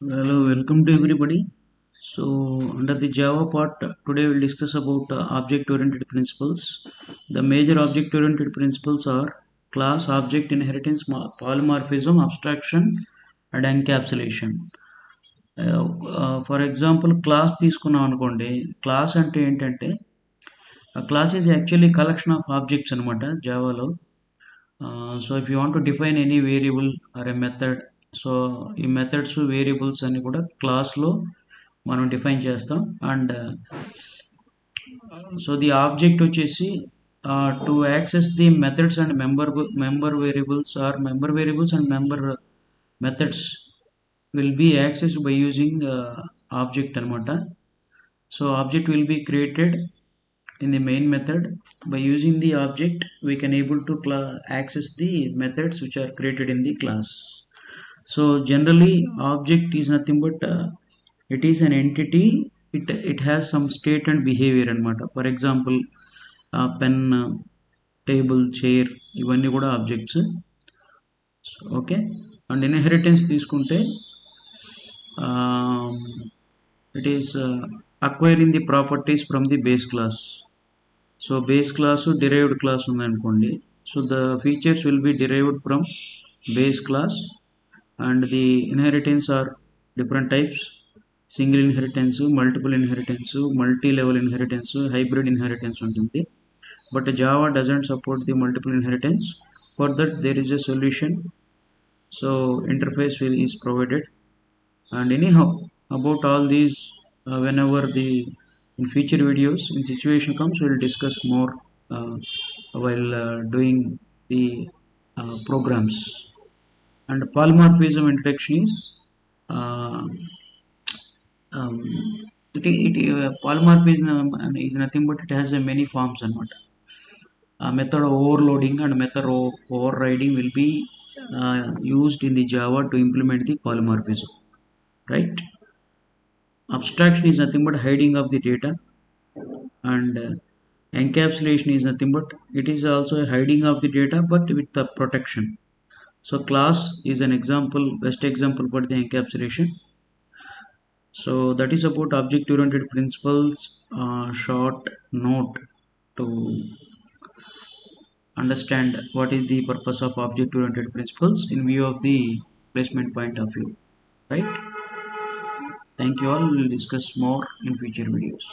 Hello, welcome to everybody. Under the Java part, today we'll discuss about object-oriented principles. The major object-oriented principles are class, object inheritance, polymorphism, abstraction, and encapsulation. For example, class తీసుకున్నాం అనుకోండి. Class అంటే ఏంటంటే class is actually collection of objects అనమాట జావాలో. So if you want to define any variable or a method, so ఈ methods variables అన్ని కూడా క్లాస్లో మనం డిఫైన్ చేస్తాం. అండ్ సో ది ఆబ్జెక్ట్ వచ్చేసి to access the methods and member variables or member variables and member methods will be accessed by using object అనమాట. So object will be created in the main method. By using the object we can able to access the methods which are created in the class. So generally object is nothing but it is an entity. It has some state and behavior anamata. For example pen, table, chair, ఇవన్నీ కూడా objects. Okay. And inheritance తీసుకుంటే it is acquiring the properties from the base class. So base class derived class ఉందనుకోండి. So the features will be derived from base class and the inheritance are different types: single inheritance, multiple inheritance, multi-level inheritance, hybrid inheritance ఉంటుంది. But Java doesn't support the multiple inheritance. For that there is a solution. So interface is provided. And anyhow, about all these, whenever the in future videos in situation comes, we will discuss more while doing the programs. And polymorphism introduction is uh, um, polymorphism is nothing but it has a many forms and what method overloading and method overriding will be used in the Java to implement the polymorphism, right? Abstraction is nothing but hiding of the data, and encapsulation is nothing but it is also a hiding of the data but with the protection. So class is an example, best example for the encapsulation. So that is about object oriented principles. Short note to understand what is the purpose of object oriented principles in view of the placement point of view, right? Thank you all. We will discuss more in future videos.